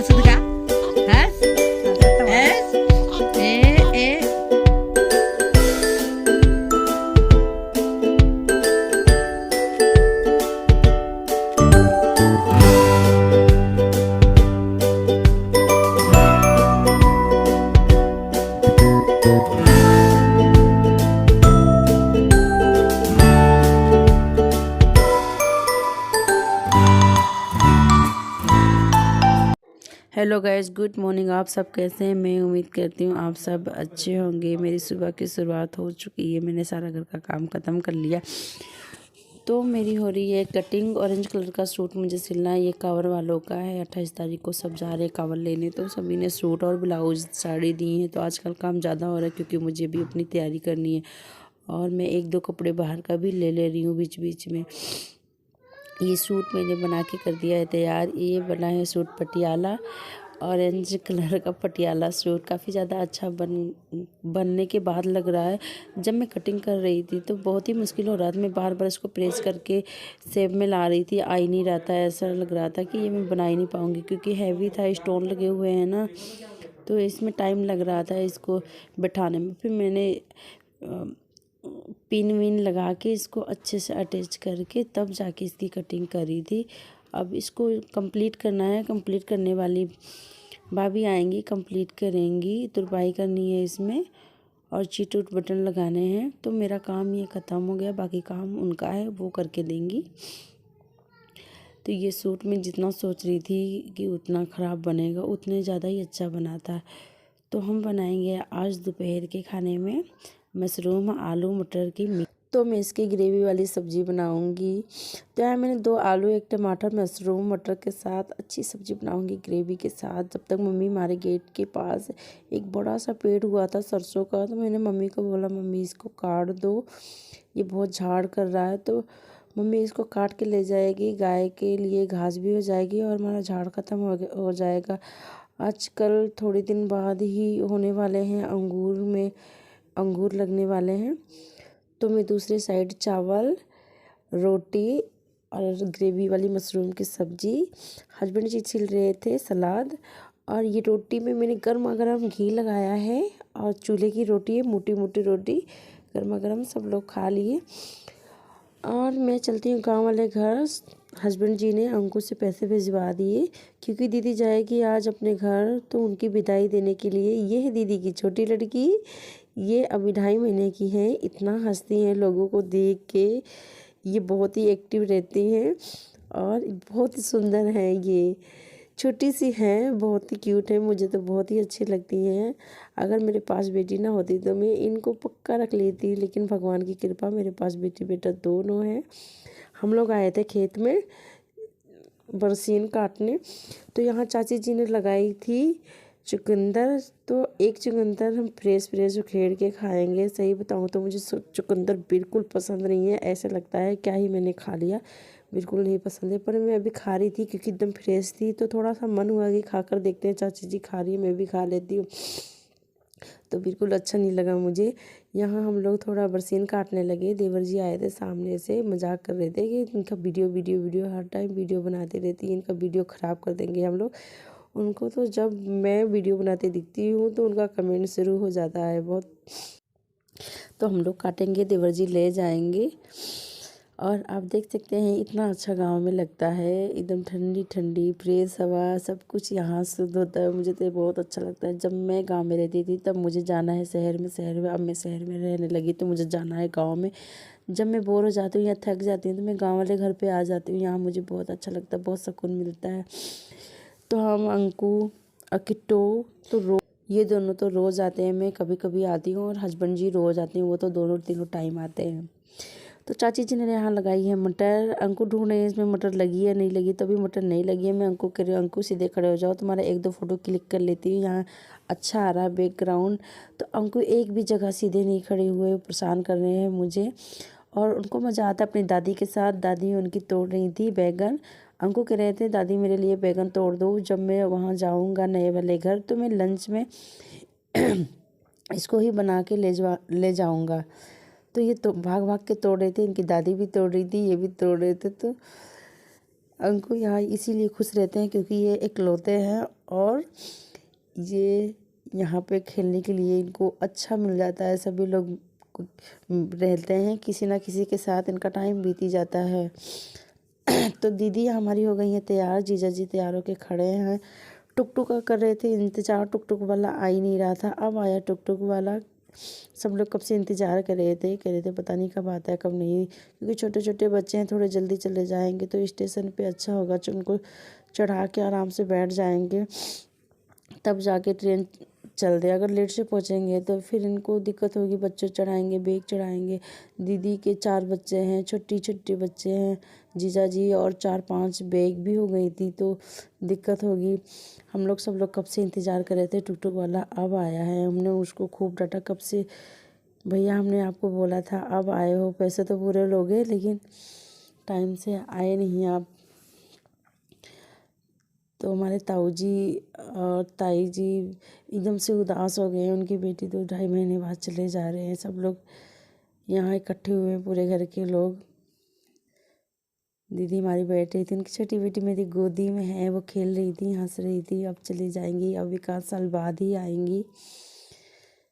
Asal ka? Has? Es? Eh? Hello guys, good morning. आप सब कैसे हैं? मैं उम्मीद करती हूँ आप सब अच्छे होंगे। मेरी सुबह की शुरुआत हो चुकी है, मैंने सारा घर का काम ख़त्म कर लिया। तो मेरी हो रही है कटिंग। ऑरेंज कलर का सूट मुझे सिलना है, ये कवर वालों का है। 28 तारीख को सब जा रहे हैं कवर लेने, तो सभी ने सूट और ब्लाउज साड़ी दी हैं। तो आजकल काम ज़्यादा हो रहा है क्योंकि मुझे भी अपनी तैयारी करनी है और मैं एक दो कपड़े बाहर का भी ले रही हूँ बीच बीच में। ये सूट मैंने बना के कर दिया है तैयार। ये बना है सूट पटियाला, ऑरेंज कलर का पटियाला सूट। काफ़ी ज़्यादा अच्छा बनने के बाद लग रहा है। जब मैं कटिंग कर रही थी तो बहुत ही मुश्किल हो रहा था। मैं बार बार इसको प्रेस करके शेप में ला रही थी, आ ही नहीं रहा था। ऐसा लग रहा था कि ये मैं बना ही नहीं पाऊँगी क्योंकि हैवी था, स्टोन लगे हुए हैं ना, तो इसमें टाइम लग रहा था इसको बैठाने में। फिर मैंने पिन विन लगा के इसको अच्छे से अटैच करके तब जाके इसकी कटिंग करी थी। अब इसको कंप्लीट करना है। कंप्लीट करने वाली भाभी आएंगी, कंप्लीट करेंगी। तुरपाई करनी है इसमें और चीट उट बटन लगाने हैं। तो मेरा काम ये ख़त्म हो गया, बाकी काम उनका है, वो करके देंगी। तो ये सूट मैं जितना सोच रही थी कि उतना ख़राब बनेगा, उतने ज़्यादा ही अच्छा बना था। तो हम बनाएंगे आज दोपहर के खाने में मशरूम आलू मटर की तो मैं इसकी ग्रेवी वाली सब्ज़ी बनाऊंगी। तो यहाँ मैंने 2 आलू 1 टमाटर मशरूम मटर के साथ अच्छी सब्ज़ी बनाऊंगी ग्रेवी के साथ। जब तक मम्मी हमारे गेट के पास एक बड़ा सा पेड़ हुआ था सरसों का, तो मैंने मम्मी को बोला मम्मी इसको काट दो, ये बहुत झाड़ कर रहा है। तो मम्मी इसको काट के ले जाएगी, गाय के लिए घास भी हो जाएगी और हमारा झाड़ ख़त्म हो जाएगा। आजकल थोड़े दिन बाद ही होने वाले हैं, अंगूर लगने वाले हैं। तो मैं दूसरी साइड चावल रोटी और ग्रेवी वाली मशरूम की सब्ज़ी, हस्बैंड जी छिल रहे थे सलाद, और ये रोटी में मैंने गर्मा गर्म घी लगाया है और चूल्हे की रोटी है, मोटी मोटी रोटी गर्मा गर्म सब लोग खा लिए। और मैं चलती हूँ गांव वाले घर। हस्बैंड जी ने अंकु से पैसे भिजवा दिए क्योंकि दीदी जाएगी आज अपने घर, तो उनकी विदाई देने के लिए। ये है दीदी की छोटी लड़की, ये अभी 2.5 महीने की है। इतना हंसती हैं लोगों को देख के, ये बहुत ही एक्टिव रहती हैं और बहुत ही सुंदर है। ये छोटी सी हैं, बहुत ही क्यूट है, मुझे तो बहुत ही अच्छी लगती हैं। अगर मेरे पास बेटी ना होती तो मैं इनको पक्का रख लेती, लेकिन भगवान की कृपा मेरे पास बेटी बेटा दोनों हैं। हम लोग आए थे खेत में बरसीन काटने, तो यहाँ चाची जी ने लगाई थी चुकंदर। तो एक चुकंदर हम फ्रेश उखेड़ के खाएंगे। सही बताऊँ तो मुझे चुकंदर बिल्कुल पसंद नहीं है, ऐसा लगता है क्या ही मैंने खा लिया, बिल्कुल नहीं पसंद है। पर मैं अभी खा रही थी क्योंकि एकदम फ्रेश थी, तो थोड़ा सा मन हुआ कि खाकर देखते हैं, चाची जी खा रही है मैं भी खा लेती हूँ। तो बिल्कुल अच्छा नहीं लगा मुझे। यहाँ हम लोग थोड़ा बरसीन काटने लगे। देवर जी आए थे सामने से, मजाक कर रहे थे कि इनका वीडियो हर टाइम वीडियो बनाते रहती है, इनका वीडियो ख़राब कर देंगे हम लोग। उनको तो जब मैं वीडियो बनाते दिखती हूँ तो उनका कमेंट शुरू हो जाता है बहुत। तो हम लोग काटेंगे, देवर जी ले जाएंगे। और आप देख सकते हैं इतना अच्छा गांव में लगता है, एकदम ठंडी ठंडी फ्रेश हवा, सब कुछ यहाँ शुद्ध होता है। मुझे तो बहुत अच्छा लगता है। जब मैं गांव में रहती थी तब मुझे जाना है शहर में। अब मैं शहर में रहने लगी तो मुझे जाना है गांव में। जब मैं बोर हो जाती हूँ या थक जाती हूँ तो मैं गांव वाले घर पे आ जाती हूँ। यहाँ मुझे बहुत अच्छा लगता है, बहुत सुकून मिलता है। तो हम अंकु और किट्टू तो ये दोनों तो रोज़ आते हैं, मैं कभी कभी आती हूँ, और हस्बैंड जी रोज़ आते हैं, वो तो दोनों तीनों टाइम आते हैं। तो चाची जी ने यहाँ लगाई है मटर। अंकु ढूंढ रहे हैं इसमें मटर लगी है नहीं लगी, तभी मटर नहीं लगी है। मैं अंकु कह रही हूँ अंकु सीधे खड़े हो जाओ, तुम्हारा 1-2 फोटो क्लिक कर लेती हूँ, यहाँ अच्छा आ रहा है बैकग्राउंड। तो अंकु एक भी जगह सीधे नहीं खड़े हुए, परेशान कर रहे हैं मुझे। और उनको मज़ा आता है अपनी दादी के साथ। दादी उनकी तोड़ रही थी बैगन। अंकु कह रहे थे दादी मेरे लिए बैगन तोड़ दो, जब मैं वहाँ जाऊँगा नए वाले घर तो मैं लंच में इसको ही बना के ले जाऊँगा। तो ये तो भाग भाग के तोड़ रहे थे, इनकी दादी भी तोड़ रही थी, ये भी तोड़ रहे थे। तो अंकु यहाँ इसीलिए खुश रहते हैं क्योंकि ये इकलौते हैं और ये यहाँ पे खेलने के लिए इनको अच्छा मिल जाता है। सभी लोग रहते हैं, किसी ना किसी के साथ इनका टाइम बीती जाता है। तो दीदी हमारी हो गई है तैयार, जीजा जी तैयार होके खड़े हैं। टुक टुक का कर रहे थे इंतजार, टुक टुक वाला आ ही नहीं रहा था। अब आया टुक टुक वाला। सब लोग कब से इंतजार कर रहे थे, कह रहे थे पता नहीं कब आता है कब नहीं, क्योंकि छोटे छोटे बच्चे हैं, थोड़े जल्दी चले जाएंगे तो स्टेशन पे अच्छा होगा, उनको चढ़ा के आराम से बैठ जाएंगे, तब जाके ट्रेन चल दे। अगर लेट से पहुंचेंगे तो फिर इनको दिक्कत होगी, बच्चे चढ़ाएंगे, बैग चढ़ाएंगे। दीदी के 4 बच्चे हैं, छोटी छोटे बच्चे हैं, जीजा जी और 4-5 बैग भी हो गई थी तो दिक्कत होगी। हम लोग सब लोग कब से इंतज़ार कर रहे थे, टुक टुक वाला अब आया है। हमने उसको खूब डांटा, कब से भैया हमने आपको बोला था अब आए हो, पैसे तो पूरे लोगे लेकिन टाइम से आए नहीं आप। तो हमारे ताऊ जी और ताई जी एकदम से उदास हो गए। उनकी बेटी तो 2.5 महीने बाद चले जा रहे हैं। सब लोग यहाँ इकट्ठे हुए हैं, पूरे घर के लोग। दीदी हमारी बैठ रही थी, उनकी छोटी बेटी मेरी गोदी में है, वो खेल रही थी, हंस रही थी। अब चली जाएंगी, अब 1 साल बाद ही आएंगी।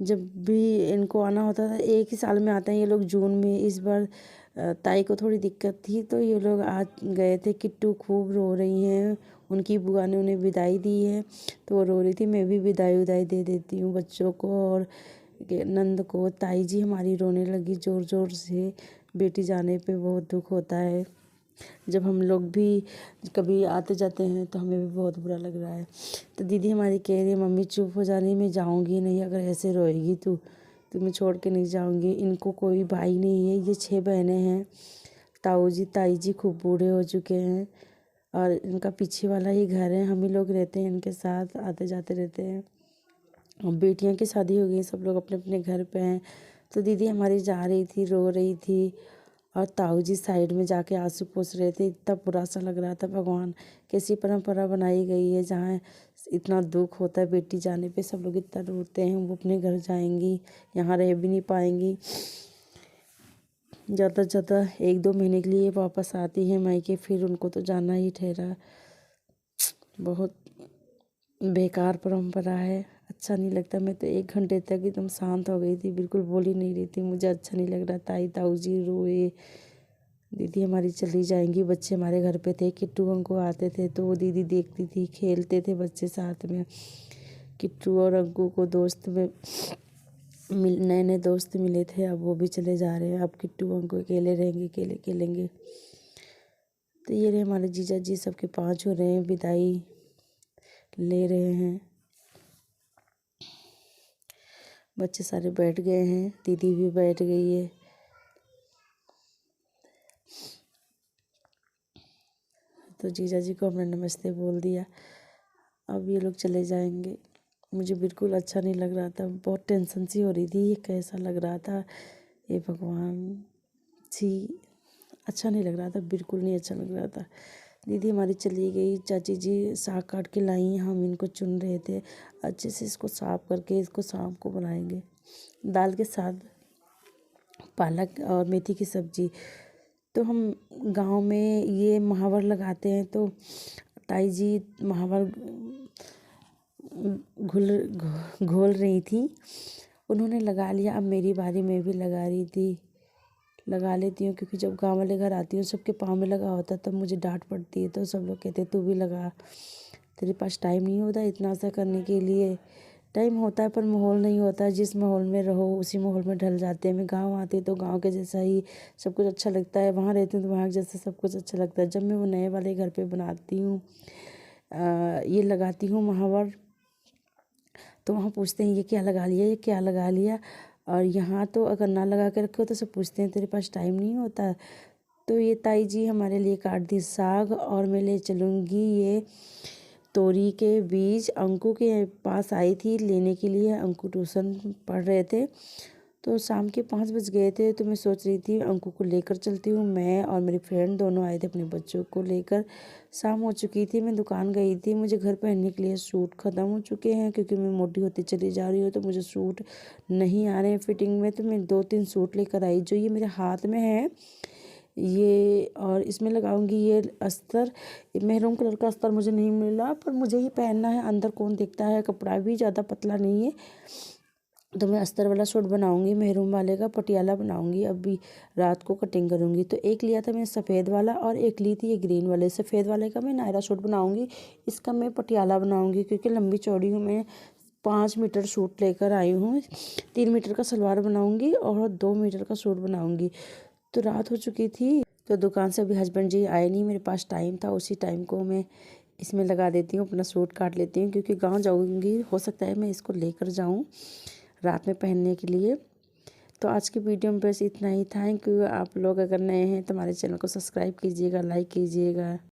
जब भी इनको आना होता था, एक ही साल में आते हैं ये लोग, जून में। इस बार ताई को थोड़ी दिक्कत थी तो ये लोग आ गए थे। किट्टू खूब रो रही हैं, उनकी बुआ ने उन्हें विदाई दी है तो वो रो रही थी। मैं भी विदाई दे देती हूँ बच्चों को और नंद को। ताई जी हमारी रोने लगी ज़ोर ज़ोर से। बेटी जाने पे बहुत दुख होता है। जब हम लोग भी कभी आते जाते हैं तो हमें भी बहुत बुरा लग रहा है। तो दीदी हमारी कह रही है मम्मी चुप हो जा रही, मैं जाऊँगी नहीं, अगर ऐसे रोएगी तो मैं छोड़ के नहीं जाऊँगी। इनको कोई भाई नहीं है, ये 6 बहनें हैं। ताऊ जी ताई जी खूब बूढ़े हो चुके हैं और इनका पीछे वाला ही घर है। हम ही लोग रहते हैं इनके साथ, आते जाते रहते हैं। और बेटियां की शादी हो गई, सब लोग अपने अपने घर पे हैं। तो दीदी हमारी जा रही थी, रो रही थी और ताऊ जी साइड में जाके आंसू पोंछ रहे थे। इतना बुरा सा लग रहा था, भगवान कैसी परंपरा बनाई गई है जहाँ इतना दुख होता है बेटी जाने पे, सब लोग इतना रोते हैं। वो अपने घर जाएंगी, यहाँ रह भी नहीं पाएंगी। ज़्यादा से ज़्यादा 1-2 महीने के लिए वापस आती हैं मायके, फिर उनको तो जाना ही ठहरा। बहुत बेकार परंपरा है, अच्छा नहीं लगता। मैं तो 1 घंटे तक एकदम शांत हो गई थी, बिल्कुल बोल ही नहीं रही थी, मुझे अच्छा नहीं लग रहा। ताई ताऊ जी रोए। दीदी हमारी चली जाएंगी। बच्चे हमारे घर पे थे, किट्टू अंकु आते थे तो वो दीदी देखती थी, खेलते थे बच्चे साथ में। किट्टू और अंकु को दोस्त में नए नए दोस्त मिले थे, अब वो भी चले जा रहे हैं। अब किट्टू अंकु अकेले रहेंगे, अकेले खेलेंगे। तो ये रहे हमारे जीजा जी, सबके 5 हो रहे हैं, विदाई ले रहे हैं। बच्चे सारे बैठ गए हैं, दीदी भी बैठ गई है। तो जीजा जी को हमने नमस्ते बोल दिया। अब ये लोग चले जाएंगे। मुझे बिल्कुल अच्छा नहीं लग रहा था, बहुत टेंशन सी हो रही थी, ये कैसा लग रहा था, ये भगवान जी, अच्छा नहीं लग रहा था, बिल्कुल नहीं अच्छा लग रहा था। दीदी हमारी चली गई। चाची जी साग काट के लाई, हम इनको चुन रहे थे। अच्छे से इसको साफ करके इसको शाम को बनाएंगे दाल के साथ, पालक और मेथी की सब्जी। तो हम गांव में ये महावर लगाते हैं, तो ताई जी महावर घोल रही थी, उन्होंने लगा लिया। अब मेरी बारी, मैं भी लगा लेती हूँ, क्योंकि जब गांव वाले घर आती हूँ सबके पाँव में लगा होता तब मुझे डांट पड़ती है। तो सब लोग कहते तू भी लगा, तेरे पास टाइम नहीं होता इतना सा करने के लिए। टाइम होता है पर माहौल नहीं होता है, जिस माहौल में रहो उसी माहौल में ढल जाते हैं। मैं गांव आती तो गांव के जैसा ही सब कुछ अच्छा लगता है, वहाँ रहती हूँ तो वहाँ जैसा सब कुछ अच्छा लगता है। जब मैं वो नए वाले घर पे बनाती हूँ, ये लगाती हूँ महावर, तो वहाँ पूछते हैं ये क्या लगा लिया, ये क्या लगा लिया। और यहाँ तो अगर ना लगा के रखो तो सब पूछते हैं तेरे पास टाइम नहीं होता। तो ये ताई जी हमारे लिए काट दी साग, और मैं ले चलूँगी ये तोरी के बीज। अंकु के पास आई थी लेने के लिए, अंकु ट्यूशन पढ़ रहे थे, तो शाम के 5 बज गए थे। तो मैं सोच रही थी अंकु को लेकर चलती हूँ। मैं और मेरी फ्रेंड दोनों आए थे अपने बच्चों को लेकर। शाम हो चुकी थी, मैं दुकान गई थी। मुझे घर पहनने के लिए सूट ख़त्म हो चुके हैं, क्योंकि मैं मोटी होती चली जा रही हूँ तो मुझे सूट नहीं आ रहे हैं फिटिंग में। तो मैं 2-3 सूट लेकर आई। जो ये मेरे हाथ में है ये और इसमें लगाऊंगी ये अस्तर। मेहरून कलर का अस्तर मुझे नहीं मिला, पर मुझे ही पहनना है, अंदर कौन देखता है। कपड़ा भी ज़्यादा पतला नहीं है, तो मैं अस्तर वाला सूट बनाऊंगी, मेहरून वाले का पटियाला बनाऊंगी। अभी रात को कटिंग करूंगी। तो एक लिया था मैंने सफ़ेद वाला और एक ली थी ये ग्रीन वाले। सफ़ेद वाले का मैं नायरा सूट बनाऊंगी, इसका मैं पटियाला बनाऊंगी, क्योंकि लंबी चौड़ी हूँ मैं। 5 मीटर सूट लेकर आई हूँ। 3 मीटर का सलवार बनाऊंगी और 2 मीटर का सूट बनाऊंगी। तो रात हो चुकी थी, तो दुकान से अभी हस्बैंड जी आए नहीं, मेरे पास टाइम था। उसी टाइम को मैं इसमें लगा देती हूँ, अपना सूट काट लेती हूँ, क्योंकि गांव जाऊंगी, हो सकता है मैं इसको लेकर जाऊँ रात में पहनने के लिए। तो आज की वीडियो में बस इतना ही। Thank you. आप लोग अगर नए हैं तो हमारे चैनल को सब्सक्राइब कीजिएगा, लाइक कीजिएगा।